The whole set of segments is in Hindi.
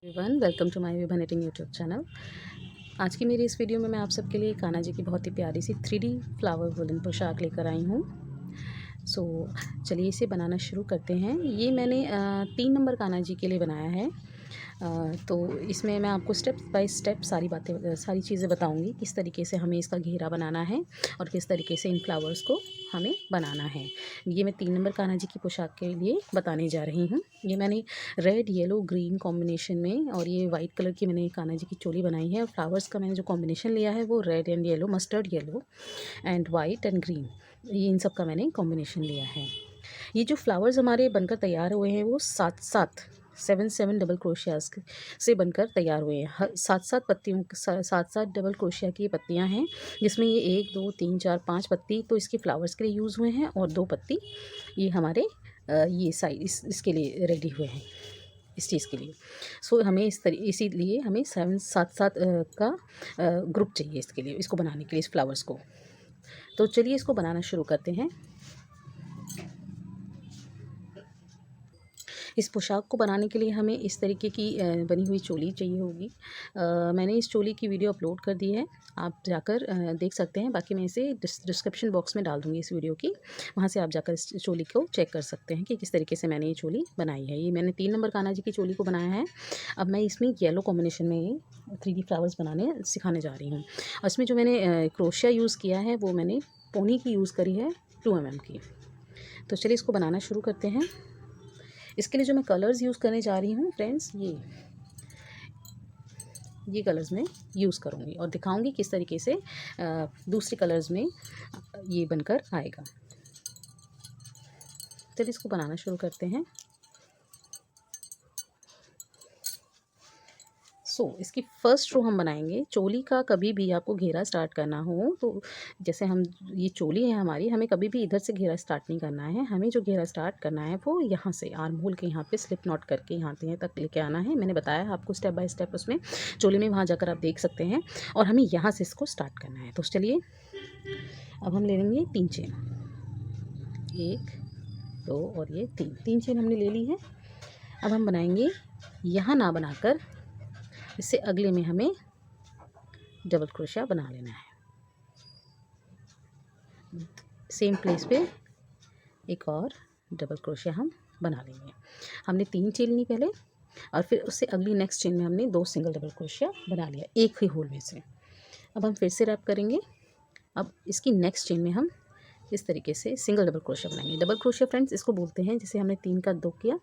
Everyone, welcome to my Vibha knitting YouTube channel. आज की मेरी इस वीडियो में मैं आप सबके लिए कान्हा जी की बहुत ही प्यारी सी 3D फ्लावर वुलन पोशाक लेकर आई हूँ। सो चलिए इसे बनाना शुरू करते हैं। ये मैंने 3 नंबर कान्हा जी के लिए बनाया है। तो इसमें मैं आपको स्टेप बाय स्टेप सारी चीज़ें बताऊंगी, किस तरीके से हमें इसका घेरा बनाना है और किस तरीके से इन फ्लावर्स को हमें बनाना है। ये मैं 3 नंबर कान्हा जी की पोशाक के लिए बताने जा रही हूँ। ये मैंने रेड येलो ग्रीन कॉम्बिनेशन में और ये वाइट कलर की मैंने कान्हा जी की चोली बनाई है। और फ्लावर्स का मैंने जो कॉम्बिनेशन लिया है वो red and yellow, mustard yellow and white and green, ये इन सब का मैंने कॉम्बिनेशन लिया है। ये जो फ्लावर्स हमारे बनकर तैयार हुए हैं वो 7 डबल क्रोशियाज से बनकर तैयार हुए हैं। 7 पत्तियों, 7 डबल क्रोशिया की ये पत्तियां हैं, जिसमें ये 1 2 3 4 5 पत्ती तो इसके फ्लावर्स के लिए यूज़ हुए हैं और 2 पत्ती ये हमारे ये साइड इसके लिए रेडी हुए हैं, इस चीज़ के लिए। सो हमें इसीलिए हमें 7 का ग्रुप चाहिए इसके लिए, इसको बनाने के लिए, इस फ्लावर्स को। तो चलिए इसको बनाना शुरू करते हैं। इस पोशाक को बनाने के लिए हमें इस तरीके की बनी हुई चोली चाहिए होगी। मैंने इस चोली की वीडियो अपलोड कर दी है, आप जाकर देख सकते हैं। बाकी मैं इसे डिस्क्रिप्शन बॉक्स में डाल दूँगी इस वीडियो की, वहाँ से आप जाकर इस चोली को चेक कर सकते हैं कि किस तरीके से मैंने ये चोली बनाई है। ये मैंने 3 नंबर कान्हा जी की चोली को बनाया है। अब मैं इसमें येलो कॉम्बिनेशन में 3D फ्लावर्स बनाने सिखाने जा रही हूँ। और इसमें जो मैंने क्रोशिया यूज़ किया है वो मैंने पोनी की यूज़ करी है, 2 mm की। तो चलिए इसको बनाना शुरू करते हैं। इसके लिए जो मैं कलर्स यूज़ करने जा रही हूँ फ्रेंड्स, ये कलर्स मैं यूज़ करूँगी और दिखाऊंगी किस तरीके से दूसरे कलर्स में ये बनकर आएगा। चलिए इसको बनाना शुरू करते हैं। इसकी फर्स्ट रो हम बनाएंगे। चोली का कभी भी आपको घेरा स्टार्ट करना हो तो जैसे ये चोली है हमारी, हमें कभी भी इधर से घेरा स्टार्ट नहीं करना है। हमें जो घेरा स्टार्ट करना है वो यहाँ से आर्म होल के यहाँ पे स्लिप नॉट करके यहाँ तक लेके आना है। मैंने बताया है आपको स्टेप बाय स्टेप उसमें चोली में, वहाँ जाकर आप देख सकते हैं। और हमें यहाँ से इसको स्टार्ट करना है। तो चलिए अब हम ले लेंगे 3 चेन, 1 2 और ये 3 चेन हमने ले ली है। अब हम बनाएंगे, यहाँ ना बनाकर इससे अगले में हमें डबल क्रोशिया बना लेना है। सेम प्लेस पे एक और डबल क्रोशिया हम बना लेंगे। हमने 3 चेन ली पहले और फिर उससे अगली नेक्स्ट चेन में हमने 2 सिंगल डबल क्रोशिया बना लिया एक ही होल में से। अब हम फिर से रैप करेंगे। अब इसकी नेक्स्ट चेन में हम इस तरीके से सिंगल डबल क्रोशिया बनाएंगे। डबल क्रोशिया फ्रेंड्स इसको बोलते हैं, जैसे हमने 3 का 2 किया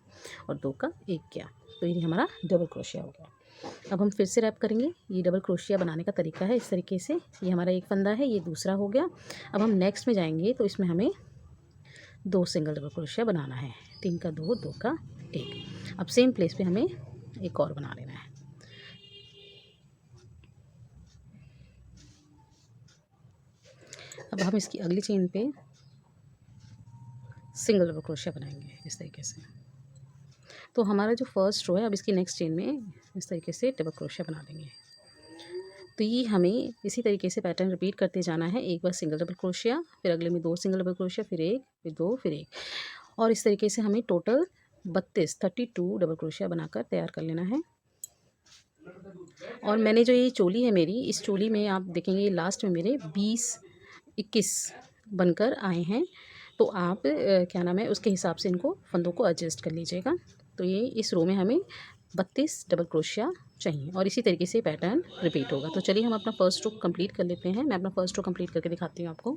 और 2 का 1 किया, तो ये हमारा डबल क्रोशिया हो गया। अब हम फिर से रैप करेंगे। ये डबल क्रोशिया बनाने का तरीका है इस तरीके से। ये हमारा एक फंदा है, ये दूसरा हो गया। अब हम नेक्स्ट में जाएंगे तो इसमें हमें 2 सिंगल डबल क्रोशिया बनाना है। 3 का 2, 2 का 1। अब सेम प्लेस पे हमें एक और बना लेना है। अब हम इसकी अगली चेन पे सिंगल डबल क्रोशिया बनाएंगे इस तरीके से। तो हमारा जो फर्स्ट रो है, अब इसकी नेक्स्ट चेन में इस तरीके से डबल क्रोशिया बना लेंगे। तो ये हमें इसी तरीके से पैटर्न रिपीट करते जाना है। एक बार सिंगल डबल क्रोशिया, फिर अगले में 2 सिंगल डबल क्रोशिया, फिर 1, फिर 2, फिर 1, और इस तरीके से हमें टोटल 32 डबल क्रोशिया बनाकर तैयार कर लेना है। और मैंने जो ये चोली है मेरी, इस चोली में आप देखेंगे लास्ट में मेरे 20-21 बनकर आए हैं। तो आप क्या नाम है, उसके हिसाब से इनको फंदों को एडजस्ट कर लीजिएगा। तो ये इस रो में हमें 32 डबल क्रोशिया चाहिए और इसी तरीके से पैटर्न रिपीट होगा। तो चलिए हम अपना फर्स्ट रो कंप्लीट कर लेते हैं। मैं अपना फर्स्ट रो कंप्लीट करके दिखाती हूँ आपको।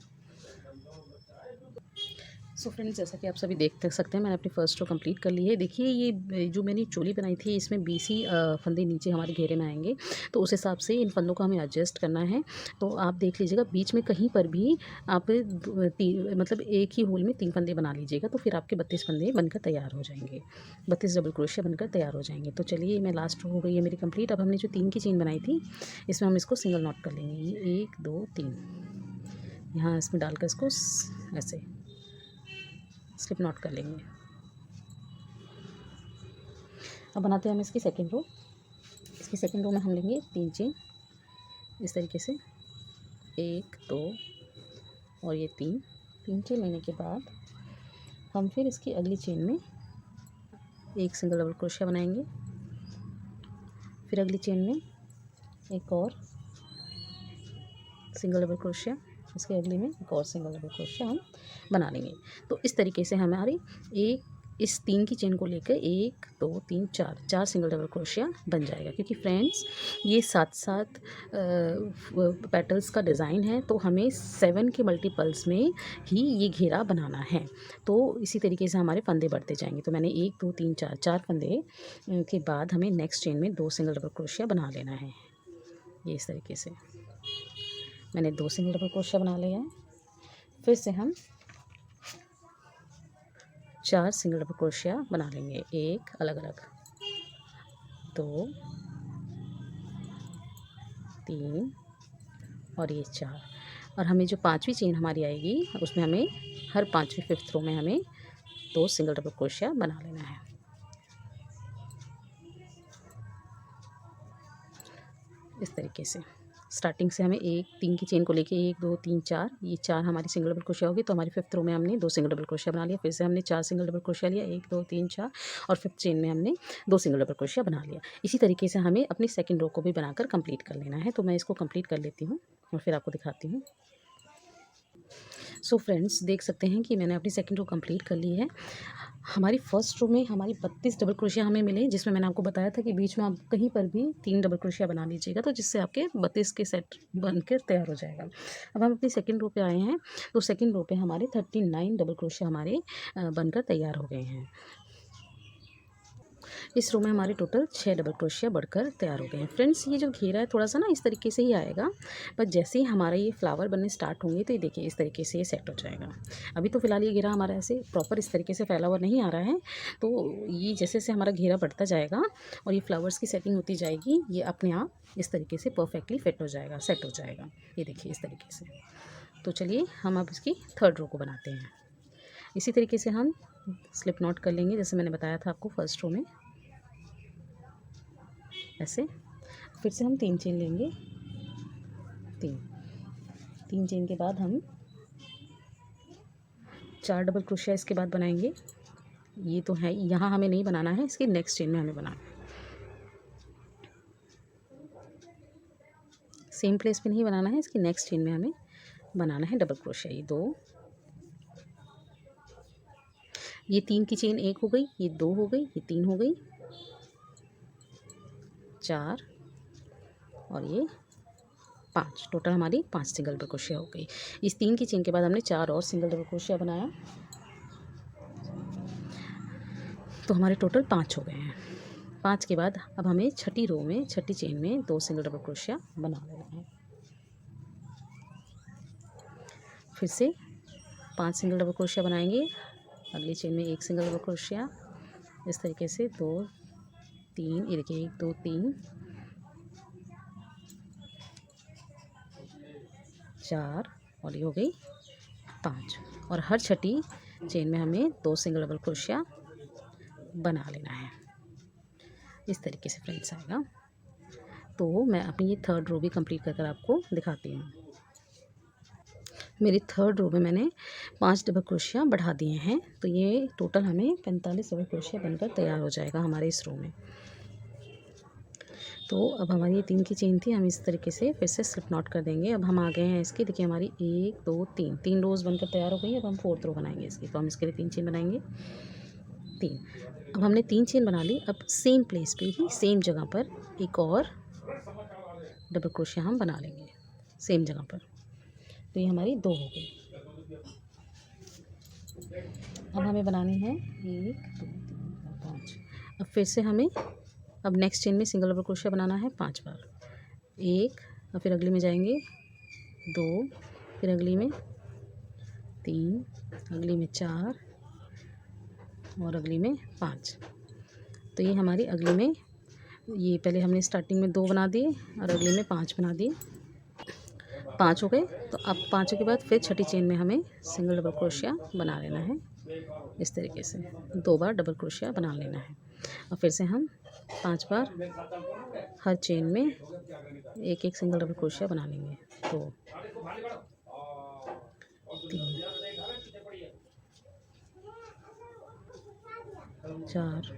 सो फ्रेंड्स, जैसा कि आप सभी देख सकते हैं, मैंने अपनी फर्स्ट रो कंप्लीट कर ली है। देखिए ये जो मैंने चोली बनाई थी, इसमें 20 ही फंदे नीचे हमारे घेरे में आएंगे। तो उस हिसाब से इन फंदों को हमें एडजस्ट करना है। तो आप देख लीजिएगा, बीच में कहीं पर भी आप मतलब एक ही होल में 3 फंदे बना लीजिएगा, तो फिर आपके 32 फंदे बनकर तैयार हो जाएंगे, 32 डबल क्रोशिया बनकर तैयार हो जाएंगे। तो चलिए मैं लास्ट रो हो गई है मेरी कंप्लीट। अब हमने जो 3 की चेन बनाई थी, इसमें हम इसको सिंगल नॉट कर लेंगे। ये 1 2 3 यहाँ इसमें डालकर इसको ऐसे स्लिप नॉट कर लेंगे। अब बनाते हैं हम इसकी सेकेंड रो। इसकी सेकेंड रो में हम लेंगे 3 चेन इस तरीके से, 1 2 और ये 3 चेन लेने के बाद हम फिर इसकी अगली चेन में एक सिंगल डबल क्रोशिया बनाएंगे फिर अगली चेन में एक और सिंगल डबल क्रोशिया, इसके अगले में एक और सिंगल डबल क्रोशिया हम बना लेंगे। तो इस तरीके से हमारी इस 3 की चेन को लेकर 1 2 3 4 सिंगल डबल क्रोशिया बन जाएगा। क्योंकि फ्रेंड्स ये 7 पेटल्स का डिज़ाइन है, तो हमें 7 के मल्टीपल्स में ही ये घेरा बनाना है। तो इसी तरीके से हमारे फंदे बढ़ते जाएंगे। तो मैंने 1 2 3 4 फंदे के बाद हमें नेक्स्ट चेन में 2 सिंगल डबल क्रोशिया बना लेना है। ये इस तरीके से मैंने 2 सिंगल डबल क्रोशिया बना लिया है। फिर से हम 4 सिंगल डबल क्रोशिया बना लेंगे, एक अलग अलग, 2 3 और ये 4। और हमें जो 5वीं चेन हमारी आएगी उसमें हमें हर 5वीं 5th रो में हमें 2 सिंगल डबल क्रोशिया बना लेना है। इस तरीके से स्टार्टिंग से हमें 3 की चेन को लेके 1 2 3 4, ये 4 हमारी सिंगल डबल क्रोशिया होगी। तो हमारी 5th रो में हमने 2 सिंगल डबल क्रोशिया बना लिया। फिर से हमने 4 सिंगल डबल क्रोशिया लिया, 1 2 3 4, और 5th चेन में हमने 2 सिंगल डबल क्रोशिया बना लिया। इसी तरीके से हमें अपनी सेकंड रो को भी बनाकर कंप्लीट कर लेना है। तो मैं इसको कंप्लीट कर लेती हूँ और फिर आपको दिखाती हूँ। सो फ्रेंड्स देख सकते हैं कि मैंने अपनी सेकंड रो कंप्लीट कर ली है। हमारी फर्स्ट रो में हमारी 32 डबल क्रोशिया हमें मिले, जिसमें मैंने आपको बताया था कि बीच में आप कहीं पर भी 3 डबल क्रोशिया बना लीजिएगा, तो जिससे आपके 32 के सेट बनकर तैयार हो जाएगा। अब हम अपनी सेकंड रो पे आए हैं, तो सेकंड रो पे हमारे 39 डबल क्रोशिया हमारे बनकर तैयार हो गए हैं। इस रो में हमारे टोटल 6 डबल क्रोशिया बढ़कर तैयार हो गए हैं। फ्रेंड्स ये जो घेरा है थोड़ा सा ना इस तरीके से ही आएगा, पर जैसे ही हमारा ये फ्लावर बनने स्टार्ट होंगे तो ये देखिए इस तरीके से ये सेट हो जाएगा। अभी तो फिलहाल ये घेरा हमारा ऐसे प्रॉपर इस तरीके से फैला हुआ नहीं आ रहा है। तो ये जैसे जैसे हमारा घेरा बढ़ता जाएगा और ये फ्लावर्स की सेटिंग होती जाएगी, ये अपने आप इस तरीके से परफेक्टली फिट हो जाएगा, सेट हो जाएगा। ये देखिए इस तरीके से। तो चलिए हम अब इसकी थर्ड रो को बनाते हैं। इसी तरीके से हम स्लिप नॉट कर लेंगे, जैसे मैंने बताया था आपको फर्स्ट रो में, ऐसे। फिर से हम 3 चेन लेंगे, 3 चेन के बाद हम 4 डबल क्रोशिया इसके बाद बनाएंगे। ये तो है, यहाँ हमें नहीं बनाना है, इसके नेक्स्ट चेन में हमें बनाना है। सेम प्लेस पे नहीं बनाना है, इसकी नेक्स्ट चेन में हमें बनाना है डबल क्रोशिया। ये 2, ये 3 की चेन 1 हो गई, ये 2 हो गई, ये 3 हो गई, 4 और ये 5। टोटल हमारी 5 सिंगल डबल क्रोशिया हो गई। इस 3 की चेन के बाद हमने 4 और सिंगल डबल क्रोशिया बनाया, तो हमारे टोटल 5 हो गए हैं। 5 के बाद अब हमें छठी रो में छठी चेन में 2 सिंगल डबल क्रोशिया बना लेना है। फिर से 5 सिंगल डबल क्रोशिया बनाएंगे, अगली चेन में 1 सिंगल डबल क्रोशिया, इस तरीके से 2 3, ये देखिए 1 2 3 4 और ये हो गई 5। और हर छठी चेन में हमें 2 सिंगल डबल क्रोशिया बना लेना है। इस तरीके से फ्रेंड्स आएगा। तो मैं अपनी ये थर्ड रो भी कंप्लीट कर आपको दिखाती हूँ। मेरी थर्ड रो में मैंने 5 डबल क्रोशिया बढ़ा दिए हैं, तो ये टोटल हमें 45 डबल क्रोशिया बनकर तैयार हो जाएगा हमारे इस रो में। तो अब हमारी ये 3 की चेन थी, हम इस तरीके से फिर से स्लिप नॉट कर देंगे। अब हम आ गए हैं इसकी, देखिए हमारी 1 2 3 रोज़ बनकर तैयार हो गई। अब हम 4th रो बनाएंगे इसकी, तो हम इसके लिए 3 चेन बनाएंगे, 3। अब हमने 3 चेन बना ली। अब सेम प्लेस पे ही सेम जगह पर एक और डबल क्रोशिया हम बना लेंगे सेम जगह पर, तो ये हमारी 2 हो गई। अब हमें बनानी है 1 2 3 5। अब फिर से हमें अब नेक्स्ट चेन में सिंगल डबल क्रोशिया बनाना है 5 बार, 1 और फिर अगली में जाएंगे 2, फिर अगली में 3, अगली में 4 और अगली में 5। तो ये हमारी अगली में, ये पहले हमने स्टार्टिंग में 2 बना दिए और अगली में 5 बना दिए, 5 हो गए। तो अब 5 के बाद फिर छठी चेन में हमें सिंगल डबल क्रोशिया बना लेना है। इस तरीके से 2 बार डबल क्रोशिया बना लेना है। और फिर से हम 5 बार हर चेन में एक एक सिंगल डबल क्रोशिया बना लेंगे। 2 3 4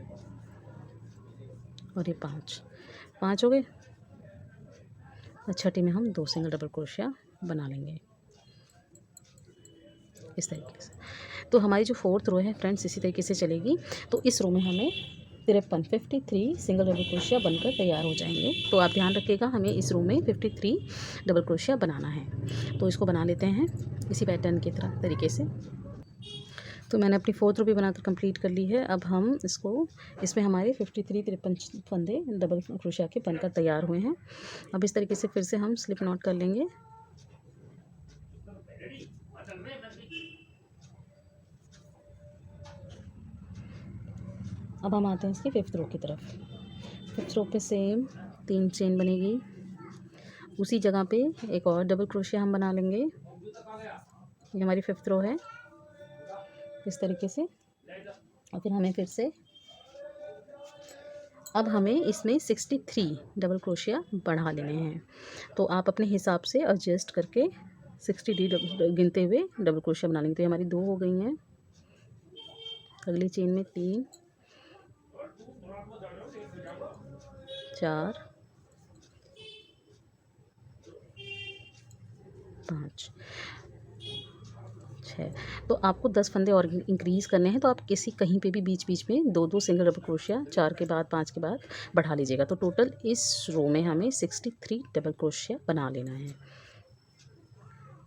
और ये 5। 5 हो गए। और छठी में हम 2 सिंगल डबल क्रोशिया बना लेंगे इस तरीके से। तो हमारी जो 4th रो है फ्रेंड्स इसी तरीके से चलेगी। तो इस रो में हमें 53 सिंगल डबल क्रोशिया बनकर तैयार हो जाएंगे। तो आप ध्यान रखिएगा, हमें इस रो में 53 डबल क्रोशिया बनाना है। तो इसको बना लेते हैं इसी पैटर्न की तरह तरीके से। तो मैंने अपनी 4th रो भी बनाकर कंप्लीट कर ली है। अब हम इसमें हमारे 53 फंदे डबल क्रोशिया के बनकर तैयार हुए हैं। अब इस तरीके से फिर से हम स्लिप नॉट कर लेंगे। अब हम आते हैं इसकी 5th रो की तरफ। 5th रो पे सेम 3 चेन बनेगी। उसी जगह पे एक और डबल क्रोशिया हम बना लेंगे। ये हमारी 5th रो है इस तरीके से। और फिर हमें फिर से अब हमें इसमें 63 डबल क्रोशिया बढ़ा लेने हैं। तो आप अपने हिसाब से एडजस्ट करके 60 गिनते हुए डबल क्रोशिया बना लेंगे। तो ये हमारी 2 हो गई हैं। अगली चेन में 3 4 5 6। तो आपको 10 फंदे और इंक्रीज़ करने हैं। तो आप कहीं पे भी बीच बीच में 2-2 सिंगल डबल क्रोशिया 4 के बाद 5 के बाद बढ़ा लीजिएगा। तो टोटल इस रो में हमें 63 डबल क्रोशिया बना लेना है।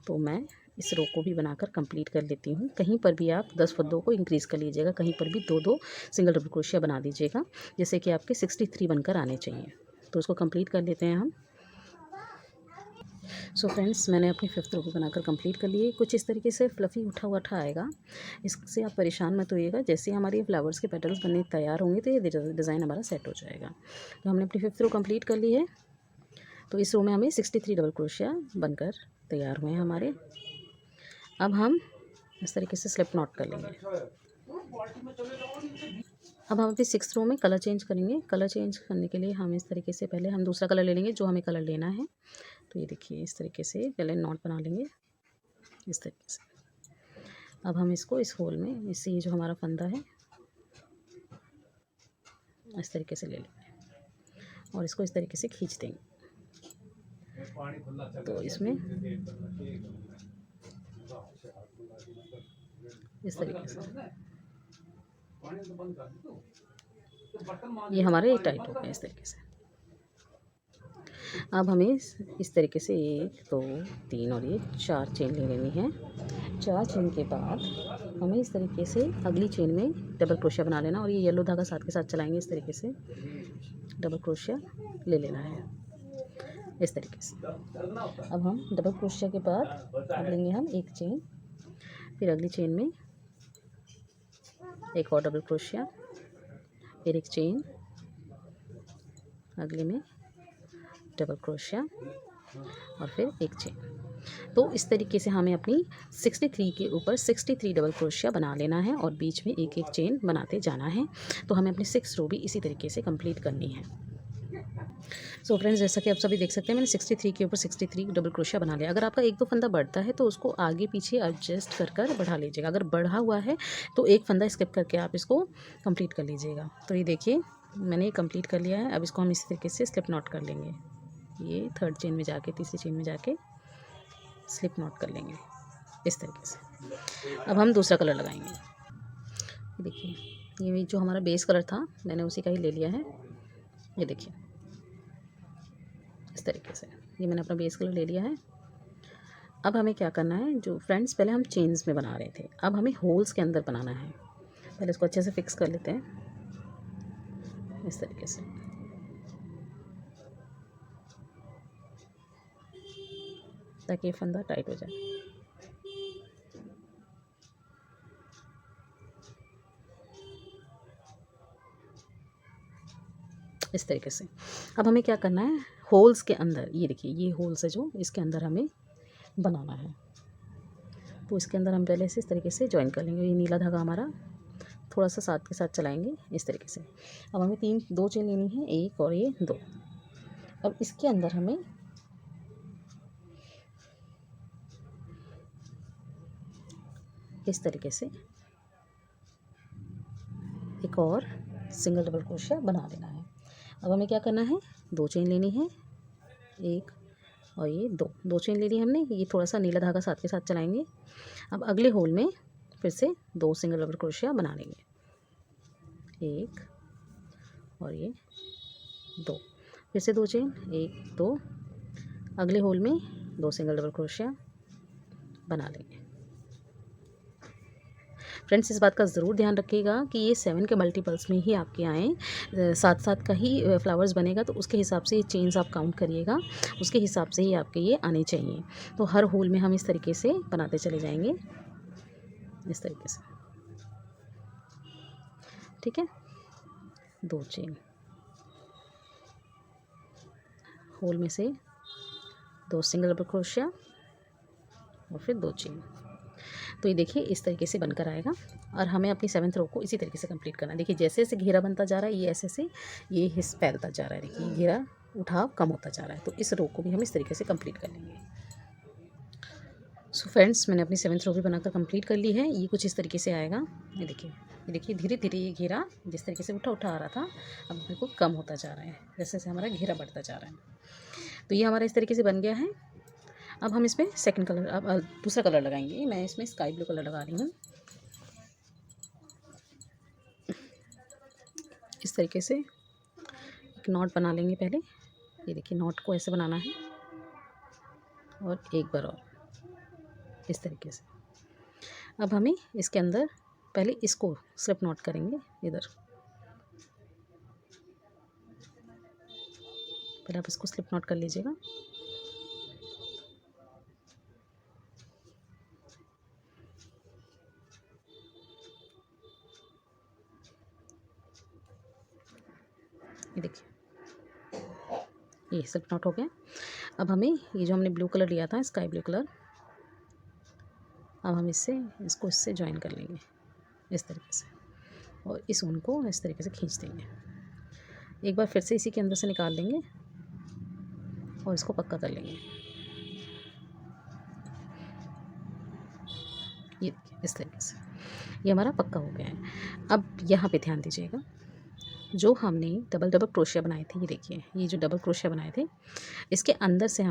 तो मैं इस रो को भी बनाकर कंप्लीट कर लेती हूँ। कहीं पर भी आप 10 फंदों को इंक्रीज़ कर लीजिएगा, कहीं पर भी 2-2 सिंगल डबल क्रोशिया बना दीजिएगा, जैसे कि आपके 63 बनकर आने चाहिए। तो उसको कंप्लीट कर लेते हैं हम। सो फ्रेंड्स, मैंने अपनी 5th रो को बनाकर कंप्लीट कर लिए। कुछ इस तरीके से फ्लफ़ी उठा हुआ आएगा, इससे आप परेशान मत होइएगा। जैसे हमारे फ्लावर्स के पेटल्स बनने तैयार होंगे तो ये डिज़ाइन हमारा सेट हो जाएगा। तो हमने अपनी 5th रो कंप्लीट कर ली है। तो इस रो में हमें 63 डबल क्रोशिया बनकर तैयार हुए हैं हमारे। अब हम इस तरीके से स्लिप नॉट कर लेंगे। अब हम अपनी 6th रो में कलर चेंज करेंगे। कलर चेंज करने के लिए हम इस तरीके से पहले हम दूसरा कलर ले लेंगे जो हमें कलर लेना है। तो ये देखिए इस तरीके से पहले नॉट बना लेंगे इस तरीके से। अब हम इसको इस होल में ये जो हमारा फंदा है इस तरीके से ले लेंगे और इसको इस तरीके से खींच देंगे। तो इसमें इस तरीके से ये हमारे टाइट हो गए इस तरीके से। अब हमें इस तरीके से 1 2 3 और ये 4 चेन ले लेनी है। 4 चेन के बाद हमें इस तरीके से अगली चेन में डबल क्रोशिया बना लेना और ये येलो धागा साथ के साथ चलाएंगे। इस तरीके से डबल क्रोशिया ले लेना है इस तरीके से। अब हम डबल क्रोशिया के बाद अब लेंगे हम एक चेन, फिर अगली चेन में एक और डबल क्रोशिया, फिर एक चेन, अगले में डबल क्रोशिया और फिर एक चेन। तो इस तरीके से हमें अपनी 63 के ऊपर 63 डबल क्रोशिया बना लेना है और बीच में एक एक चेन बनाते जाना है। तो हमें अपनी 6 रो भी इसी तरीके से कंप्लीट करनी है। सो फ्रेंड्स, जैसा कि आप सभी देख सकते हैं मैंने 63 के ऊपर 63 डबल क्रोशिया बना लिया। अगर आपका 1-2 फंदा बढ़ता है तो उसको आगे पीछे एडजस्ट कर बढ़ा लीजिएगा। अगर बढ़ा हुआ है तो एक फंदा स्किप करके आप इसको कंप्लीट कर लीजिएगा। तो ये देखिए मैंने ये कंप्लीट कर लिया है। अब इसको हम इसी तरीके से स्लिप नॉट कर लेंगे। ये 3rd चेन में जाके तीसरी चेन में जाके स्लिप नॉट कर लेंगे इस तरीके से। अब हम दूसरा कलर लगाएंगे। देखिए ये जो हमारा बेस कलर था मैंने उसी का ही ले लिया है। ये देखिए इस तरीके से ये मैंने अपना बेस कलर ले लिया है। अब हमें क्या करना है, जो फ्रेंड्स पहले हम चेन्स में बना रहे थे, अब हमें होल्स के अंदर बनाना है। पहले इसको अच्छे से फिक्स कर लेते हैं इस तरीके से। ताकि ये फंदा टाइट हो जाए। इस तरीके से अब हमें क्या करना है, होल्स के अंदर ये देखिए ये होल्स है जो इसके अंदर हमें बनाना है। तो इसके अंदर हम पहले से इस तरीके से ज्वाइन कर लेंगे। ये नीला धागा हमारा थोड़ा सा साथ के साथ चलाएंगे इस तरीके से। अब हमें 2 चेन लेनी है, 1 और ये 2। अब इसके अंदर हमें इस तरीके से एक और सिंगल डबल क्रोशिया बना लेना है। अब हमें क्या करना है, 2 चेन लेनी है, 1 और ये 2 चेन ले ली हमने। ये थोड़ा सा नीला धागा साथ के साथ चलाएंगे। अब अगले होल में फिर से 2 सिंगल डबल क्रोशिया बना लेंगे, 1 और ये 2, फिर से 2 चेन, 1 2, अगले होल में 2 सिंगल डबल क्रोशिया बना लेंगे। फ्रेंड्स, इस बात का ज़रूर ध्यान रखिएगा कि ये 7 के मल्टीपल्स में ही आपके आएँ, साथ साथ का ही फ्लावर्स बनेगा, तो उसके हिसाब से ये चेन्स आप काउंट करिएगा, उसके हिसाब से ही आपके ये आने चाहिए। तो हर होल में हम इस तरीके से बनाते चले जाएंगे, इस तरीके से, ठीक है। 2 चेन, होल में से 2 सिंगल डबल क्रोशिया और फिर 2 चेन। तो ये देखिए इस तरीके से बनकर आएगा और हमें अपनी 7th रो को इसी तरीके से कंप्लीट करना है। देखिए जैसे जैसे घेरा बनता जा रहा है, ये ऐसे से ये हिस्सा फैलता जा रहा है। देखिए घेरा उठाव कम होता जा रहा है, तो इस रो को भी हम इस तरीके से कंप्लीट कर लेंगे। सो फ्रेंड्स, मैंने अपनी 7th रो भी बनाकर कंप्लीट कर ली है। ये कुछ इस तरीके से आएगा। ये देखिए धीरे धीरे ये घेरा जिस तरीके से उठा आ रहा था, अब बिल्कुल कम होता जा रहा है, जैसे जैसे हमारा घेरा बढ़ता जा रहा है। तो ये हमारा इस तरीके से बन गया है। अब हम इसमें सेकंड कलर, अब दूसरा कलर लगाएंगे। मैं इसमें स्काई ब्लू कलर लगा रही हूँ। इस तरीके से एक नॉट बना लेंगे पहले। ये देखिए नॉट को ऐसे बनाना है और एक बार और इस तरीके से। अब हमें इसके अंदर पहले इसको स्लिप नॉट करेंगे। इधर पहले आप इसको स्लिप नॉट कर लीजिएगा। ये देखिए ये स्लिप नॉट हो गया। अब हमें ये जो हमने ब्लू कलर लिया था, स्काई ब्लू कलर, अब हम इसको इससे ज्वाइन कर लेंगे इस तरीके से और इस ऊन को इस तरीके से खींच देंगे। एक बार फिर से इसी के अंदर से निकाल लेंगे और इसको पक्का कर लेंगे। ये देखिए इस तरीके से ये हमारा पक्का हो गया है। अब यहाँ पे ध्यान दीजिएगा, जो हमने डबल डबल क्रोशिया बनाए थे, ये देखिए ये जो डबल क्रोशिया बनाए थे, इसके अंदर से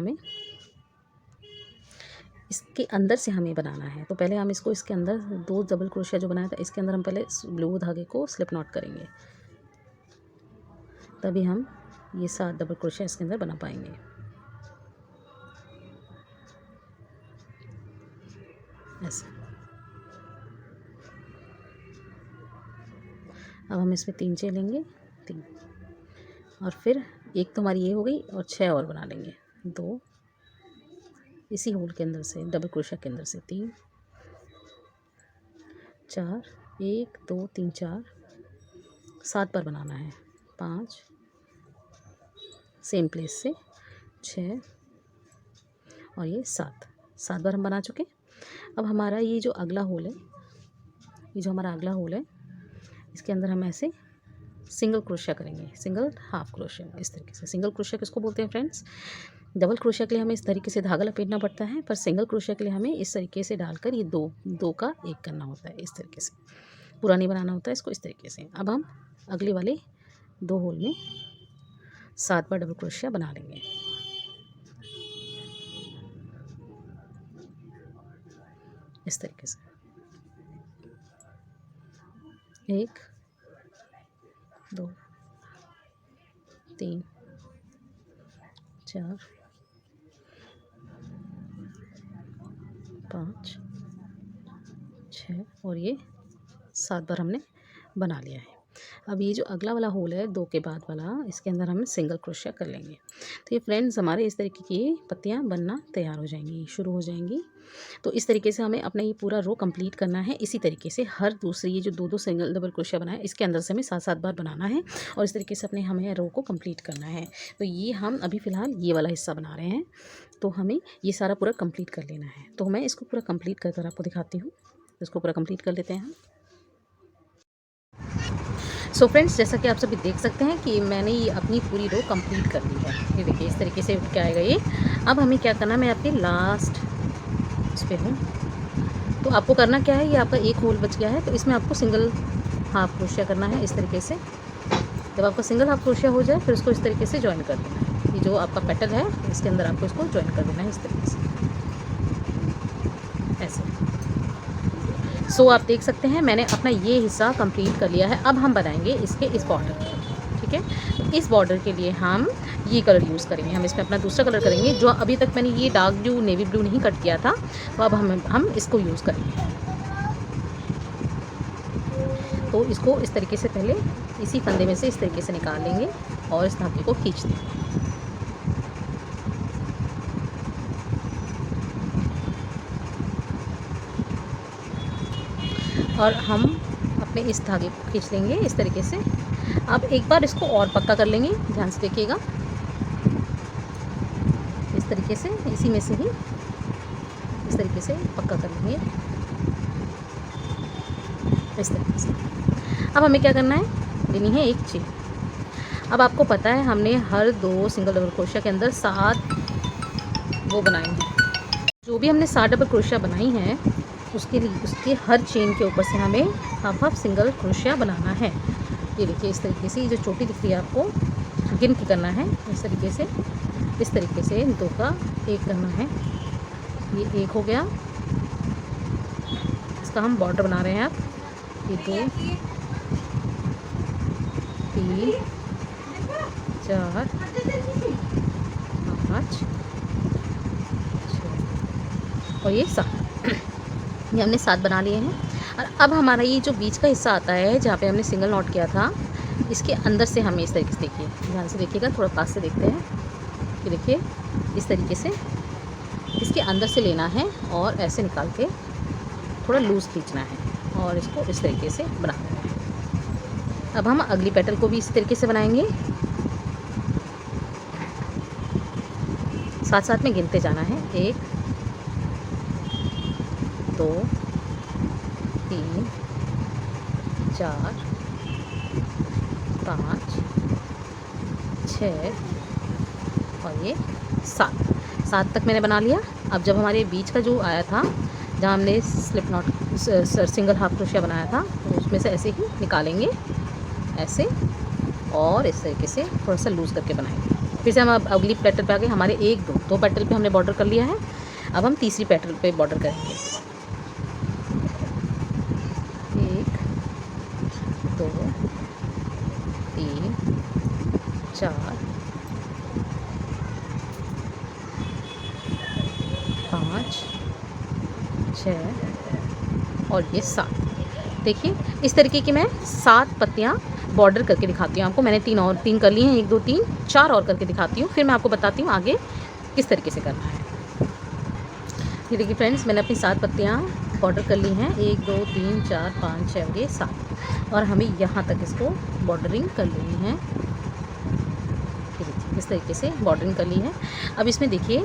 हमें बनाना है। तो पहले हम इसको इसके अंदर 2 डबल क्रोशिया जो बनाया था, इसके अंदर हम पहले ब्लू धागे को स्लिप नॉट करेंगे, तभी हम ये 7 डबल क्रोशिया इसके अंदर बना पाएंगे। ऐसे अब हम इसमें 3 चेन लेंगे, 3 और फिर एक तो हमारी ये हो गई और 6 और बना लेंगे। 2 इसी होल के अंदर से डबल क्रोशिया के अंदर से 3 4 1 2 3 4 7 बार बनाना है। 5 सेम प्लेस से 6 और ये 7 बार हम बना चुके। अब हमारा ये जो अगला होल है, इसके अंदर हम ऐसे सिंगल क्रोशिया करेंगे, सिंगल हाफ क्रोशिया इस तरीके से। सिंगल क्रोशिया किसको बोलते हैं फ्रेंड्स? डबल क्रोशिया के लिए हमें इस तरीके से धागा लपेटना पड़ता है, पर सिंगल क्रोशिया के लिए हमें इस तरीके से डालकर ये दो का एक करना होता है। इस तरीके से पूरा नहीं बनाना होता है इसको, इस तरीके से। अब हम अगले वाले 2 होल में 7 बार डबल क्रोशिया बना लेंगे। इस तरीके से 1 2 3 4 5 6 और ये 7 बार हमने बना लिया है। अब ये जो अगला वाला होल है 2 के बाद वाला, इसके अंदर हम सिंगल क्रोशिया कर लेंगे। तो ये फ्रेंड्स हमारे इस तरीके की पत्तियां बनना तैयार हो जाएंगी, शुरू हो जाएंगी। तो इस तरीके से हमें अपना ये पूरा रो कंप्लीट करना है। इसी तरीके से हर दूसरी ये जो 2 सिंगल डबल क्रोशिया बनाए, इसके अंदर से हमें 7 बार बनाना है और इस तरीके से हमें रो को कंप्लीट करना है। तो ये हम अभी फ़िलहाल ये वाला हिस्सा बना रहे हैं, तो हमें ये सारा पूरा कंप्लीट कर लेना है। तो मैं इसको पूरा कंप्लीट कर कर आपको दिखाती हूँ। इसको पूरा कंप्लीट कर लेते हैं हम। सो फ्रेंड्स, जैसा कि आप सभी देख सकते हैं कि मैंने ये अपनी पूरी रो कंप्लीट कर ली है। ये देखिए इस तरीके से क्या आएगा ये। अब हमें क्या करना है, मैं आपके लास्ट इस पर हूँ, तो आपको करना क्या है, ये आपका एक होल बच गया है, तो इसमें आपको सिंगल हाफ क्रोशिया करना है इस तरीके से। जब आपका सिंगल हाफ क्रोशिया हो जाए फिर उसको इस तरीके से ज्वाइन कर देना है। ये जो आपका पेटल है इसके अंदर आपको इसको ज्वाइन कर देना है इस तरीके से, ऐसे। सो आप देख सकते हैं मैंने अपना ये हिस्सा कंप्लीट कर लिया है। अब हम बनाएंगे इसके इस बॉर्डर को, ठीक है। तो इस बॉर्डर के लिए हम ये कलर यूज़ करेंगे, हम इसमें अपना दूसरा कलर करेंगे। जो अभी तक मैंने ये डार्क ब्लू नेवी ब्लू नहीं कट किया था, तो अब हम इसको यूज़ करेंगे। तो इसको इस तरीके से पहले इसी फंदे में से इस तरीके से निकाल लेंगे और इस धागे को खींच देंगे। और हम अपने इस धागे को खींच लेंगे इस तरीके से। अब एक बार इसको और पक्का कर लेंगे, ध्यान से देखिएगा, इस तरीके से इसी में से ही इस तरीके से पक्का कर लेंगे इस तरीके से। अब हमें क्या करना है, लेनी है एक चेन। अब आपको पता है हमने हर 2 सिंगल डबल क्रोशिया के अंदर 7 वो बनाए हैं। जो भी हमने 7 डबल क्रोशिया बनाई हैं उसके हर चेन के ऊपर से हमें हाफ सिंगल क्रोशिया बनाना है। ये देखिए इस तरीके से, ये जो चोटी दिख रही है आपको गिन के करना है इस तरीके से 2 का 1 करना है। ये 1 हो गया, इसका हम बॉर्डर बना रहे हैं। आप ये 2 3 4 5 6 और ये 7, ये हमने 7 बना लिए हैं। और अब हमारा ये जो बीच का हिस्सा आता है जहाँ पे हमने सिंगल नॉट किया था, इसके अंदर से हमें इस तरीके से, देखिए ध्यान से देखिएगा, थोड़ा पास से देखते हैं, ये देखिए इस तरीके से इसके अंदर से लेना है और ऐसे निकाल के थोड़ा लूज़ खींचना है और इसको इस तरीके से बनाना है। अब हम अगली पेटल को भी इस तरीके से बनाएंगे, साथ साथ में गिनते जाना है। 1 2 3 4 5 6 और ये 7 तक मैंने बना लिया। अब जब हमारे बीच का जो आया था जहाँ हमने slip not single half crochet बनाया था, तो उसमें से ऐसे ही निकालेंगे ऐसे और इस तरीके से थोड़ा सा लूज़ करके बनाएंगे। फिर से हम अब अगली पेटल पे आ गए। हमारे 2 पेटल पे हमने बॉर्डर कर लिया है। अब हम तीसरी पेटल पे बॉर्डर करेंगे। 1 2 3 4 5 6 और ये 7। देखिए इस तरीके की मैं 7 पत्तियाँ बॉर्डर करके दिखाती हूँ आपको। मैंने 3 कर ली हैं, 1 2 3 4 और करके दिखाती हूँ, फिर मैं आपको बताती हूँ आगे किस तरीके से करना है। ये देखिए फ्रेंड्स, मैंने अपनी 7 पत्तियाँ बॉर्डर कर ली हैं, 1 2 3 4 5 6 और ये 7, और हमें यहाँ तक इसको बॉर्डरिंग कर लेनी है। इस तरीके से बॉर्डरिंग कर ली है। अब इसमें देखिए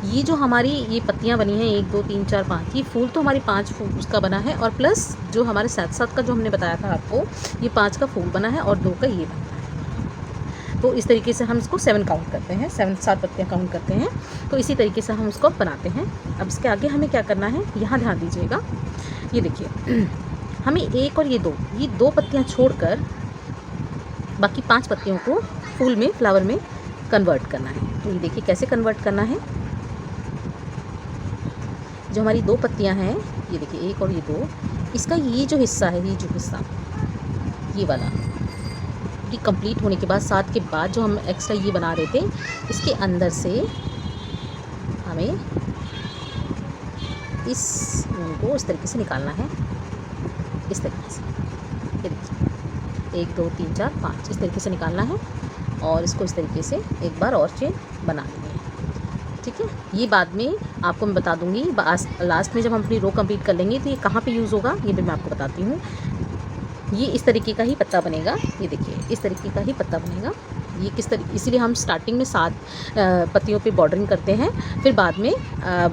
ये जो हमारी ये पत्तियाँ बनी हैं 1 2 3 4 5, ये फूल तो हमारी 5 फूल उसका बना है, और प्लस जो हमारे 7 का जो हमने बताया था आपको, ये 5 का फूल बना है और 2 का ये बना है। तो इस तरीके से हम इसको 7 काउंट करते हैं, 7 पत्तियाँ काउंट करते हैं। तो इसी तरीके से हम उसको बनाते हैं। अब इसके आगे हमें क्या करना है, यहाँ ध्यान दीजिएगा। ये देखिए हमें 1 और ये 2 पत्तियाँ छोड़कर बाकी 5 पत्तियों को फूल में, फ्लावर में कन्वर्ट करना है। तो ये देखिए कैसे कन्वर्ट करना है। जो हमारी 2 पत्तियां हैं, ये देखिए 1 और ये 2, इसका ये जो हिस्सा है, ये जो हिस्सा ये वाला, ये कंप्लीट होने के बाद 7 के बाद जो हम एक्स्ट्रा ये बना रहे थे, इसके अंदर से हमें इस ऊन को इस तरीके से निकालना है, इस तरीके से। ये देखिए 1 2 3 4 5 इस तरीके से निकालना है और इसको इस तरीके से एक बार और चेन बना लेंगे। ठीक है, ये बाद में आपको मैं बता दूंगी, लास्ट में जब हम अपनी रो कंप्लीट कर लेंगे तो ये कहाँ पे यूज़ होगा ये भी मैं आपको बताती हूँ। ये इस तरीके का ही पत्ता बनेगा, ये देखिए इस तरीके का ही पत्ता बनेगा। ये किस तरीके, इसीलिए हम स्टार्टिंग में 7 पत्तियों पे बॉर्डरिंग करते हैं, फिर बाद में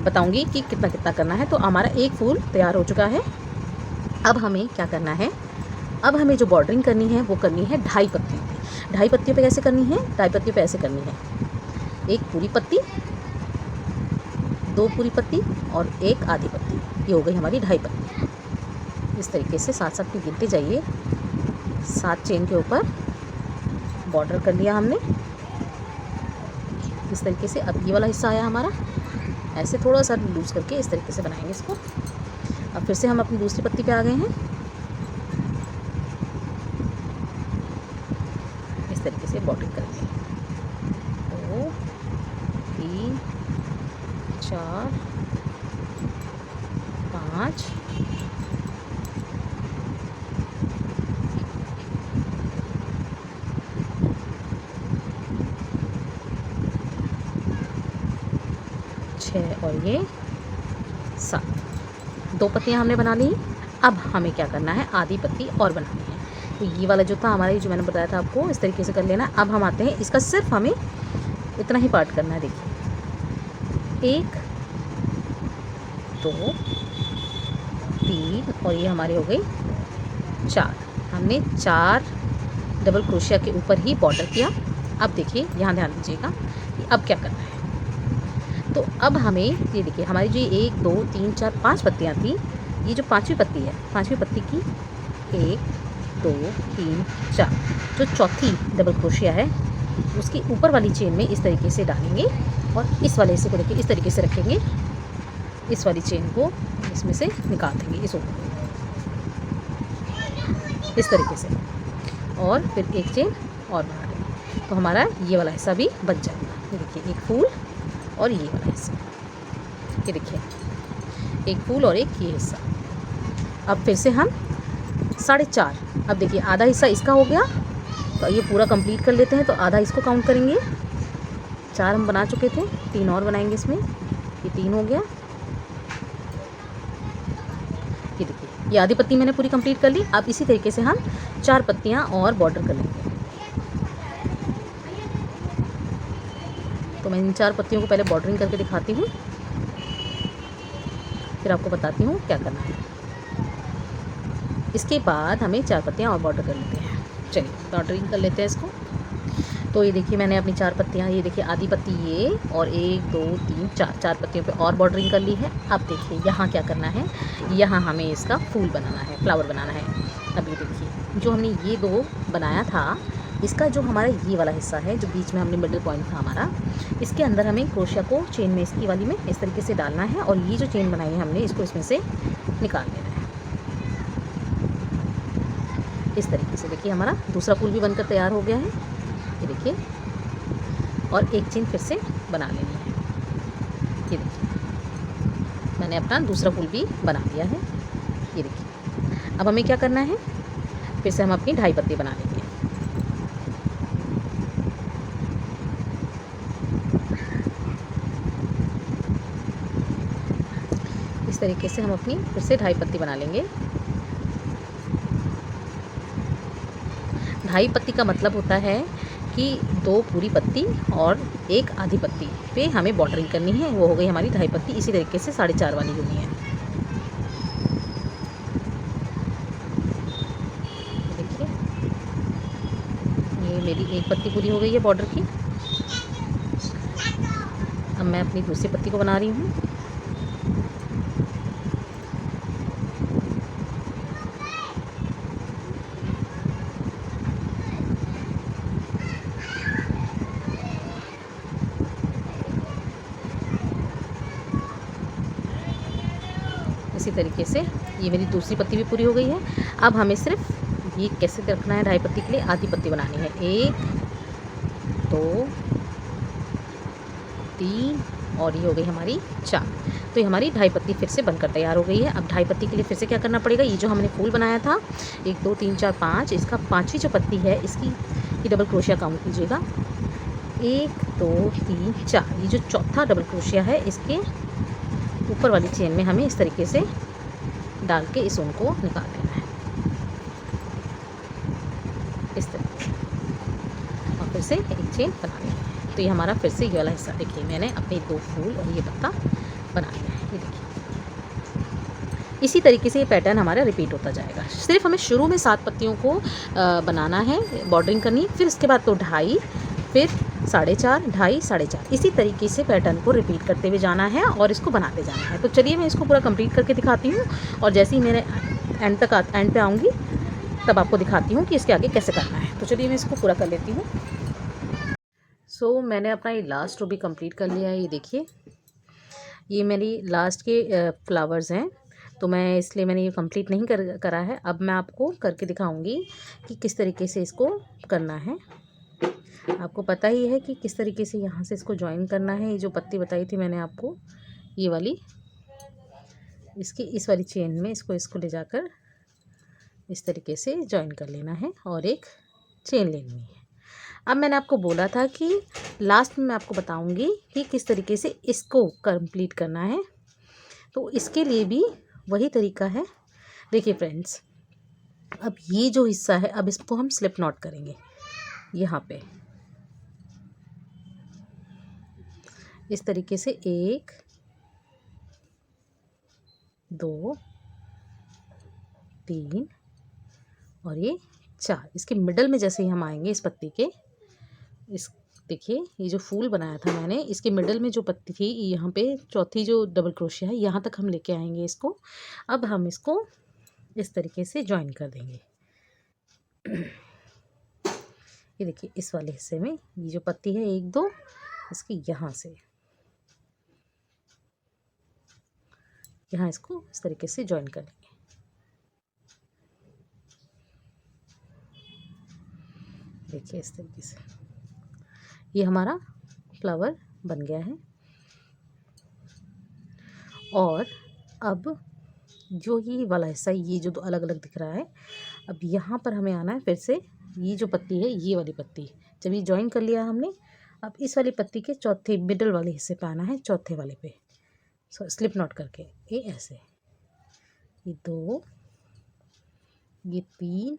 बताऊँगी कि कितना कितना करना है। तो हमारा एक फूल तैयार हो चुका है। अब हमें क्या करना है, अब हमें जो बॉर्डरिंग करनी है वो करनी है 2.5 पत्तियों पे। 2.5 पत्तियों पे कैसे करनी है, 2.5 पत्तियों पे ऐसे करनी है, 1 पूरी पत्ती, 2 पूरी पत्ती और 1 आधी पत्ती। ये हो गई हमारी 2.5 पत्ती। इस तरीके से साथ साथ में गिनते जाइए, 7 चेन के ऊपर बॉर्डर कर लिया हमने इस तरीके से। अब ये वाला हिस्सा आया हमारा, ऐसे थोड़ा सा लूज़ करके इस तरीके से बनाएंगे इसको। अब फिर से हम अपनी दूसरी पत्ती पे आ गए हैं, इस तरीके से बॉर्डरिंग करेंगे। 2 3 4 5 6 और ये 7। 2 पत्तियाँ हमने बना ली। अब हमें क्या करना है, आधी पत्ती और बनानी है। तो ये वाला जो था हमारा, ये जो मैंने बताया था आपको, इस तरीके से कर लेना। अब हम आते हैं, इसका सिर्फ हमें इतना ही पार्ट करना है। देखिए 1 2 3 और ये हमारे हो गई 4। हमने 4 डबल क्रोशिया के ऊपर ही बॉर्डर किया। अब देखिए यहाँ ध्यान दीजिएगा कि अब क्या करना है। तो अब हमें ये देखिए, हमारी जो 1 2 3 4 5 पत्तियाँ थी, ये जो 5वीं पत्ती है, 5वीं पत्ती की 1 2 3 4 जो चौथी डबल क्रोशिया है, उसकी ऊपर वाली चेन में इस तरीके से डालेंगे और इस वाले हिस्से को देखिए इस तरीके से रखेंगे। इस वाली चेन को इसमें से निकाल देंगे, इस ऊपर इस तरीके से, और फिर एक चेन और बना देंगे। तो हमारा ये वाला हिस्सा भी बच जाएगा। ये देखिए एक फूल और ये वाला हिस्सा, ये देखिए एक फूल और एक ये हिस्सा। अब फिर से हम 4.5, अब देखिए आधा हिस्सा इसका हो गया, तो ये पूरा कंप्लीट कर लेते हैं। तो आधा इसको काउंट करेंगे, 4 हम बना चुके थे, 3 और बनाएंगे इसमें, ये 3 हो गया। ये देखिए ये आधी पत्ती मैंने पूरी कंप्लीट कर ली। अब इसी तरीके से हम 4 पत्तियाँ और बॉर्डर कर लेंगे। तो मैं इन 4 पत्तियों को पहले बॉर्डरिंग करके दिखाती हूँ, फिर आपको बताती हूँ क्या करना है। इसके बाद हमें 4 पत्तियाँ और बॉर्डर कर लेते हैं। चलिए बॉर्डरिंग कर लेते हैं इसको। तो ये देखिए मैंने अपनी 4 पत्तियाँ, ये देखिए आधी पत्ती ये, और 1 2 3 4 पत्तियों पे और बॉर्डरिंग कर ली है। अब देखिए यहाँ क्या करना है, यहाँ हमें इसका फूल बनाना है, फ्लावर बनाना है। अब ये देखिए जो हमने ये 2 बनाया था, इसका जो हमारा ये वाला हिस्सा है, जो बीच में हमने मिडिल पॉइंट था हमारा, इसके अंदर हमें क्रोशिया को चेन में, इसकी वाली में इस तरीके से डालना है, और ये जो चेन बनाई है हमने, इसको इसमें से निकाल देना है इस तरीके से। देखिए हमारा दूसरा फूल भी बनकर तैयार हो गया है, ये देखिए, और एक चेन फिर से बना लेनी है। ये देखिए मैंने अपना दूसरा फूल भी बना लिया है, ये देखिए। अब हमें क्या करना है, फिर से हम अपनी 2.5 पत्ती बना लेंगे। इस तरीके से हम अपनी फिर से 2.5 पत्ती बना लेंगे। 2.5 पत्ती का मतलब होता है कि 2 पूरी पत्ती और 1 आधी पत्ती पे हमें बॉर्डरिंग करनी है, वो हो गई हमारी 2.5 पत्ती। इसी तरीके से 4.5 वाली होनी है। देखिए ये मेरी 1 पत्ती पूरी हो गई है बॉर्डर की। अब मैं अपनी दूसरी पत्ती को बना रही हूँ। इसी तरीके से ये मेरी दूसरी पत्ती भी पूरी हो गई है। अब हमें सिर्फ ये कैसे रखना है, 2.5 पत्ती के लिए आधी पत्ती बनानी है। 1 2 3 और ये हो गई हमारी 4। तो ये हमारी 2.5 पत्ती फिर से बनकर तैयार हो गई है। अब 2.5 पत्ती के लिए फिर से क्या करना पड़ेगा, ये जो हमने फूल बनाया था 1 2 3 4 5, इसका 5वीं जो पत्ती है, इसकी ये डबल क्रोशिया काउंट कीजिएगा। 1 2 3 4, ये जो चौथा डबल क्रोशिया है, इसके ऊपर वाली चेन में हमें इस तरीके से डाल के इस ऊन को निकाल लेना है इस तरीके से, और फिर से एक चेन बना लेना है। तो ये हमारा फिर से ये वाला हिस्सा, देखिए मैंने अपने 2 फूल और ये पत्ता बना लिया है। ये देखिए इसी तरीके से ये पैटर्न हमारा रिपीट होता जाएगा। सिर्फ हमें शुरू में 7 पत्तियों को बनाना है, बॉर्डरिंग करनी, फिर उसके बाद तो 2.5, फिर 4.5 2.5 4.5, इसी तरीके से पैटर्न को रिपीट करते हुए जाना है और इसको बनाते जाना है। तो चलिए मैं इसको पूरा कंप्लीट करके दिखाती हूँ, और जैसे ही मेरे एंड पे आऊँगी तब आपको दिखाती हूँ कि इसके आगे कैसे करना है। तो चलिए मैं इसको पूरा कर लेती हूँ। सो मैंने अपना ये लास्ट रो भी कंप्लीट कर लिया है। ये देखिए, ये मेरी लास्ट के फ्लावर्स हैं, तो मैं इसलिए मैंने ये कंप्लीट नहीं करा है। अब मैं आपको करके दिखाऊंगी कि किस तरीके से इसको करना है। आपको पता ही है कि किस तरीके से यहाँ से इसको ज्वाइन करना है। ये जो पत्ती बताई थी मैंने आपको, ये वाली, इसकी इस वाली चेन में इसको ले जाकर इस तरीके से ज्वाइन कर लेना है और एक चेन लेनी है। अब मैंने आपको बोला था कि लास्ट में मैं आपको बताऊंगी कि किस तरीके से इसको कंप्लीट करना है, तो इसके लिए भी वही तरीका है। देखिए फ्रेंड्स, अब ये जो हिस्सा है, अब इसको हम स्लिप नॉट करेंगे। यहाँ पे इस तरीके से 1 2 3 और ये 4, इसके मिडल में जैसे ही हम आएंगे इस पत्ती के, इस देखिए ये जो फूल बनाया था मैंने, इसके मिडल में जो पत्ती थी, यहाँ पे चौथी जो डबल क्रोशिया है, यहाँ तक हम लेके आएंगे इसको। अब हम इसको इस तरीके से ज्वाइन कर देंगे। ये देखिए, इस वाले हिस्से में ये जो पत्ती है 1 2, इसके यहाँ से यहाँ इसको इस तरीके से ज्वाइन कर लेंगे। देखिए इस तरीके से ये हमारा फ्लावर बन गया है। और अब जो ये वाला हिस्सा, ये जो दो अलग अलग दिख रहा है, अब यहाँ पर हमें आना है फिर से। ये जो पत्ती है, ये वाली पत्ती जब ये ज्वाइन कर लिया हमने, अब इस वाली पत्ती के चौथे मिडल वाले हिस्से पे आना है, चौथे वाले पे स्लिप नॉट करके ये ऐसे, ये 2 ये 3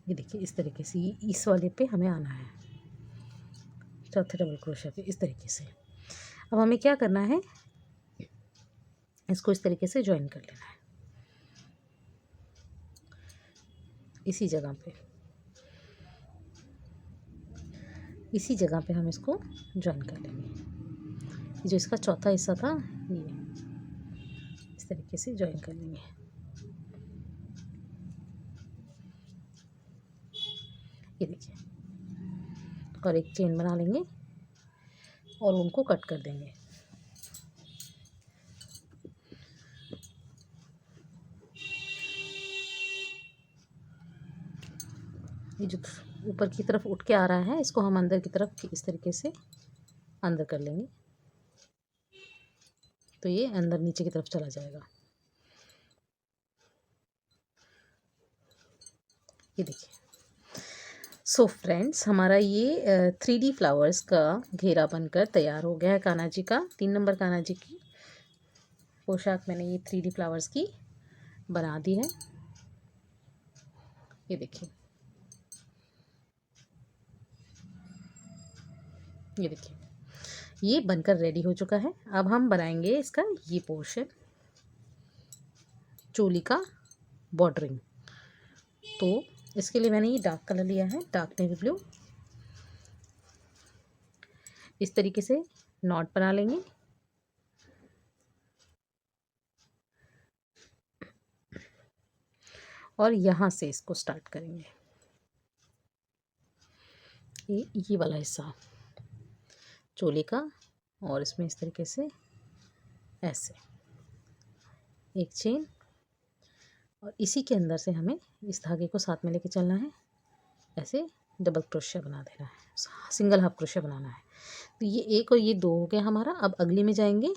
ये देखिए इस तरीके से इस वाले पे हमें आना है, चौथे डबल क्रोशिया पे इस तरीके से। अब हमें क्या करना है, इसको इस तरीके से ज्वाइन कर लेना है इसी जगह पे, इसी जगह पे हम इसको ज्वाइन कर लेंगे। जो इसका चौथा हिस्सा था, ये इस तरीके से ज्वाइन कर लेंगे। ये देखिए, और एक चेन बना लेंगे और उनको कट कर देंगे। ये जो ऊपर की तरफ उठ के आ रहा है, इसको हम अंदर की तरफ इस तरीके से अंदर कर लेंगे, तो ये अंदर नीचे की तरफ चला जाएगा। ये देखिए। सो फ्रेंड्स, हमारा ये 3D फ्लावर्स का घेरा बनकर तैयार हो गया है। कान्हा जी का 3 नंबर कान्हा जी की पोशाक मैंने ये 3D फ्लावर्स की बना दी है। ये देखिए, ये देखिए, ये बनकर रेडी हो चुका है। अब हम बनाएंगे इसका ये पोर्शन, चोली का बॉर्डरिंग। तो इसके लिए मैंने ये डार्क कलर लिया है, डार्क नेवी ब्लू। इस तरीके से नॉट बना लेंगे। और यहाँ से इसको स्टार्ट करेंगे। ये वाला हिस्सा चोली का, और इसमें इस तरीके से ऐसे एक चेन, और इसी के अंदर से हमें इस धागे को साथ में लेके चलना है। ऐसे डबल क्रोशिया बना देना है, सिंगल हाफ क्रोशिया बनाना है। तो ये 1 और ये 2 हो गया हमारा। अब अगले में जाएंगे,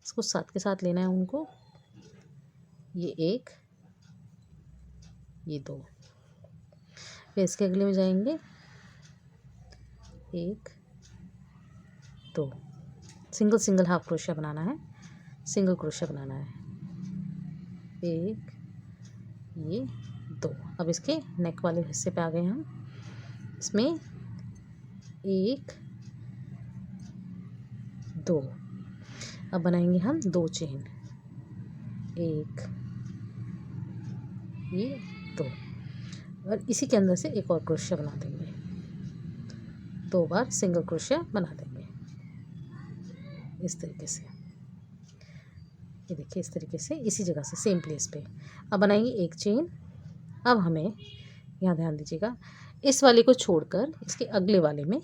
इसको साथ के साथ लेना है उनको। ये 1 ये 2, फिर इसके अगले में जाएंगे 1 2, सिंगल हाफ क्रोशिया बनाना है, सिंगल क्रोशिया बनाना है। 1 ये 2। अब इसके नेक वाले हिस्से पे आ गए हम। इसमें 1 2, अब बनाएंगे हम 2 चेन, 1 ये 2, और इसी के अंदर से एक और क्रोशिया बना देंगे। 2 बार सिंगल क्रोशिया बना देंगे इस तरीके से। ये देखिए इस तरीके से इसी जगह से सेम प्लेस पे। अब बनाएंगे एक चेन। अब हमें यहाँ ध्यान दीजिएगा, इस वाले को छोड़कर इसके अगले वाले में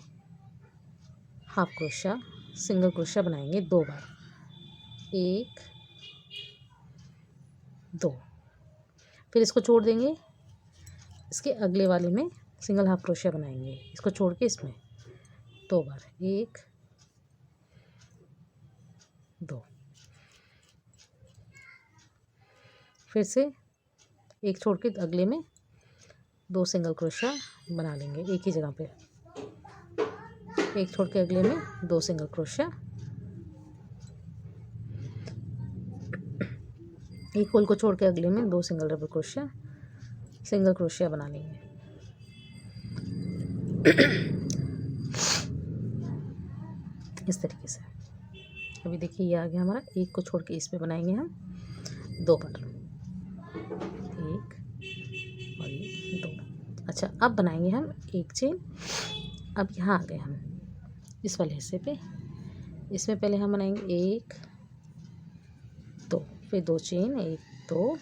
हाफ क्रोशिया सिंगल क्रोशिया बनाएंगे 2 बार, 1 2। फिर इसको छोड़ देंगे, इसके अगले वाले में सिंगल हाफ क्रोशिया बनाएंगे, इसको छोड़ के इसमें 2 बार, 1 2। फिर से एक छोड़ के अगले में 2 सिंगल क्रोशिया बना लेंगे एक ही जगह पे, एक छोड़ के अगले में 2 सिंगल क्रोशिया, एक होल को छोड़ के अगले में 2 single double crochet, single crochet बना लेंगे। इस तरीके से अभी देखिए ये आ गया हमारा। एक को छोड़ के इसमें बनाएंगे हम 2 बार, 1 और ये 2। अच्छा, अब बनाएंगे हम एक चेन। अब यहाँ आ गए हम इस वाले हिस्से पे, इसमें पहले हम बनाएंगे 1 2, फिर 2 चेन 1 2,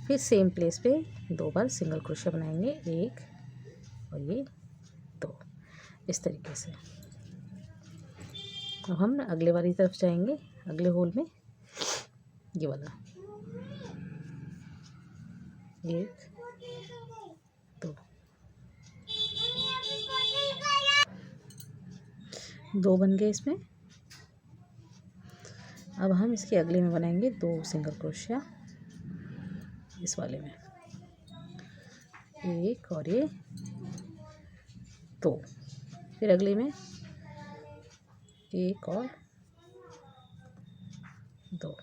फिर सेम प्लेस पे 2 बार सिंगल क्रोशिया बनाएंगे 1 और ये 2, इस तरीके से। अब हम अगले वाली तरफ जाएंगे, अगले होल में ये वाला 1 2 2 बन गए इसमें। अब हम इसके अगले में बनाएंगे 2 सिंगल क्रोशिया इस वाले में, 1 और ये 2, फिर अगले में 1 और 2।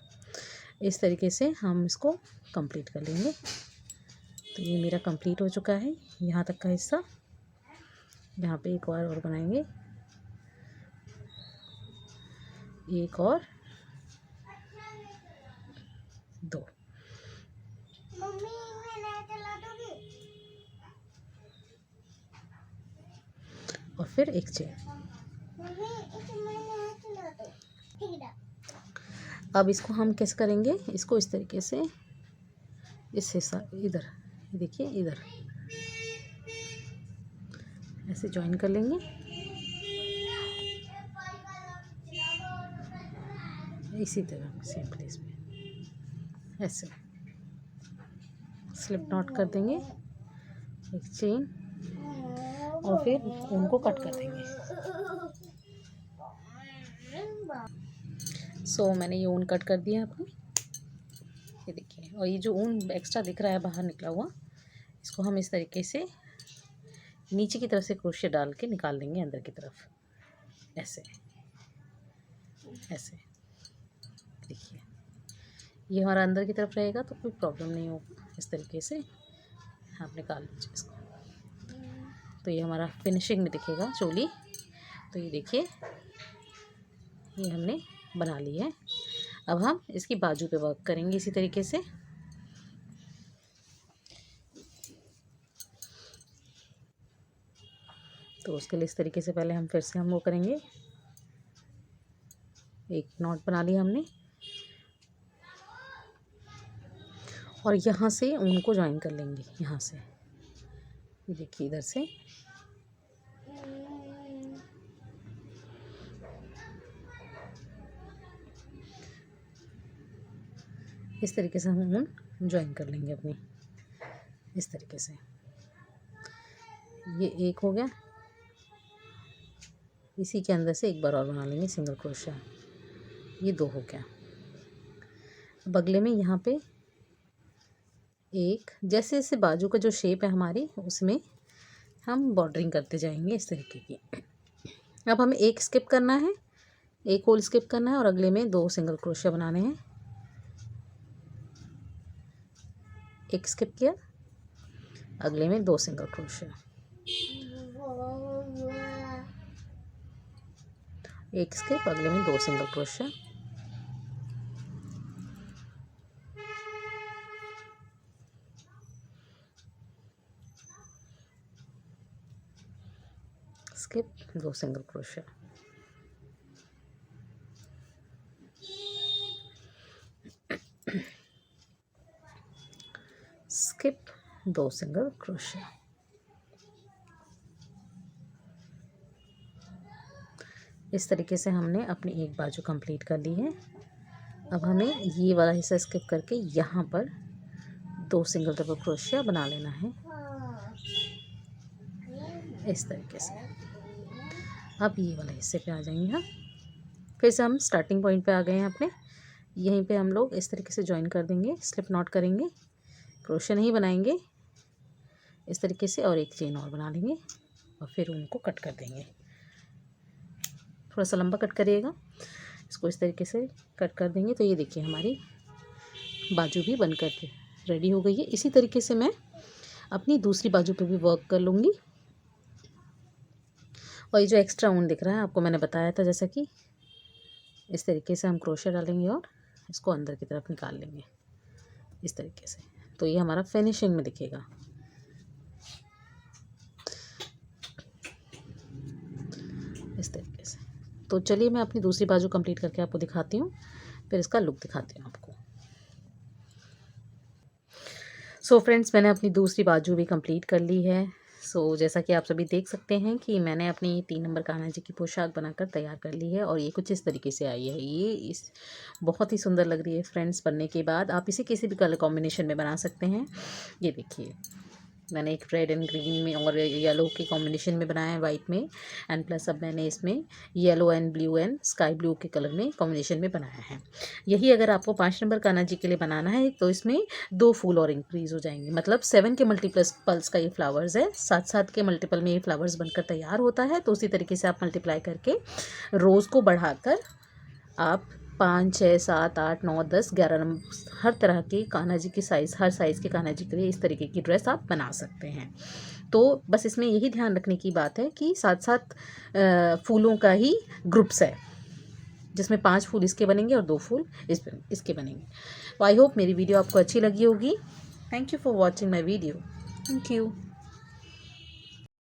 इस तरीके से हम इसको कंप्लीट कर लेंगे। तो ये मेरा कंप्लीट हो चुका है यहाँ तक का हिस्सा। यहाँ पे एक बार और बनाएंगे, 1 और 2, और फिर एक चेन। अब इसको हम कैसे करेंगे, इसको इस तरीके से इस हिस्सा इधर देखिए इधर ऐसे जॉइन कर लेंगे, इसी तरह सेम प्लेस पे ऐसे स्लिप नॉट कर देंगे, एक चेन, और फिर उनको कट कर देंगे। सो मैंने ये ऊन कट कर दिया अपनी, ये देखिए। और ये जो ऊन एक्स्ट्रा दिख रहा है बाहर निकला हुआ, इसको हम इस तरीके से नीचे की तरफ से क्रोशिया डाल के निकाल देंगे अंदर की तरफ, ऐसे ऐसे। देखिए ये हमारा अंदर की तरफ रहेगा तो कोई प्रॉब्लम नहीं होगा। इस तरीके से आप निकाल लीजिए इसको, तो ये हमारा फिनिशिंग में दिखेगा चोली। तो ये देखिए ये हमने बना ली है। अब हम इसकी बाजू पे वर्क करेंगे इसी तरीके से। तो उसके लिए इस तरीके से पहले हम फिर से हम वो करेंगे, एक नॉट बना लिया हमने, और यहाँ से ऊन को ज्वाइन कर लेंगे, यहाँ से ये देखिए इधर से इस तरीके से हम ऊन ज्वाइन कर लेंगे अपनी, इस तरीके से। ये एक हो गया, इसी के अंदर से एक बार और बना लेंगे सिंगल क्रोशिया, ये 2 हो गया। अब अगले में यहाँ पे एक, जैसे जैसे बाजू का जो शेप है हमारी उसमें हम बॉर्डरिंग करते जाएंगे इस तरीके की। अब हमें एक स्किप करना है, एक होल स्किप करना है, और अगले में 2 सिंगल क्रोशिया बनाने हैं। एक स्किप किया, अगले में 2 सिंगल क्रोशिया, एक स्किप, अगले में 2 single crochet, skip, 2 single crochet. Skip, 2 single crochet. इस तरीके से हमने अपनी एक बाजू कंप्लीट कर ली है। अब हमें ये वाला हिस्सा स्किप करके यहाँ पर 2 सिंगल डबल क्रोशिया बना लेना है इस तरीके से। अब ये वाले हिस्से पे आ जाएंगे हम, फिर से हम स्टार्टिंग पॉइंट पे आ गए हैं अपने। यहीं पे हम लोग इस तरीके से ज्वाइन कर देंगे, स्लिप नॉट करेंगे, क्रोशिया नहीं बनाएंगे इस तरीके से, और एक चेन और बना लेंगे और फिर उनको कट कर देंगे। थोड़ा सा लंबा कट करिएगा, इसको इस तरीके से कट कर देंगे। तो ये देखिए हमारी बाजू भी बनकर के रेडी हो गई है। इसी तरीके से मैं अपनी दूसरी बाजू पे भी वर्क कर लूँगी। और ये जो एक्स्ट्रा ऊन दिख रहा है आपको मैंने बताया था, जैसा कि इस तरीके से हम क्रोशिया डालेंगे और इसको अंदर की तरफ निकाल लेंगे इस तरीके से। तो ये हमारा फिनिशिंग में दिखेगा। इस तरीके से। तो चलिए मैं अपनी दूसरी बाजू कंप्लीट करके आपको दिखाती हूँ, फिर इसका लुक दिखाती हूँ आपको। सो फ्रेंड्स, मैंने अपनी दूसरी बाजू भी कंप्लीट कर ली है। जैसा कि आप सभी देख सकते हैं कि मैंने अपनी 3 नंबर कान्हा जी की पोशाक बनाकर तैयार कर ली है और ये कुछ इस तरीके से आई है। ये बहुत ही सुंदर लग रही है फ्रेंड्स बनने के बाद। आप इसे किसी भी कलर कॉम्बिनेशन में बना सकते हैं। ये देखिए मैंने एक रेड एंड ग्रीन में और येलो के कॉम्बिनेशन में बनाया है, वाइट में, एंड प्लस अब मैंने इसमें yellow and blue and sky blue के कलर में कॉम्बिनेशन में बनाया है। यही अगर आपको 5 नंबर कान्हा जी के लिए बनाना है तो इसमें 2 फूल और इंक्रीज हो जाएंगे। मतलब 7 के मल्टीप्लस पल्स का ये फ्लावर्स है, 7 के मल्टीपल में ये फ्लावर्स बनकर तैयार होता है। तो उसी तरीके से आप मल्टीप्लाई करके रोज़ को बढ़ाकर आप 5, 6, 7, 8, 9, 10, 11 नंबर हर तरह के कान्हा जी की साइज़, हर साइज़ के कान्हा जी के लिए इस तरीके की ड्रेस आप बना सकते हैं। तो बस इसमें यही ध्यान रखने की बात है कि 7 फूलों का ही ग्रुप्स है, जिसमें 5 फूल इसके बनेंगे और 2 फूल इसके बनेंगे। तो आई होप मेरी वीडियो आपको अच्छी लगी होगी। Thank you for watching my video. Thank you.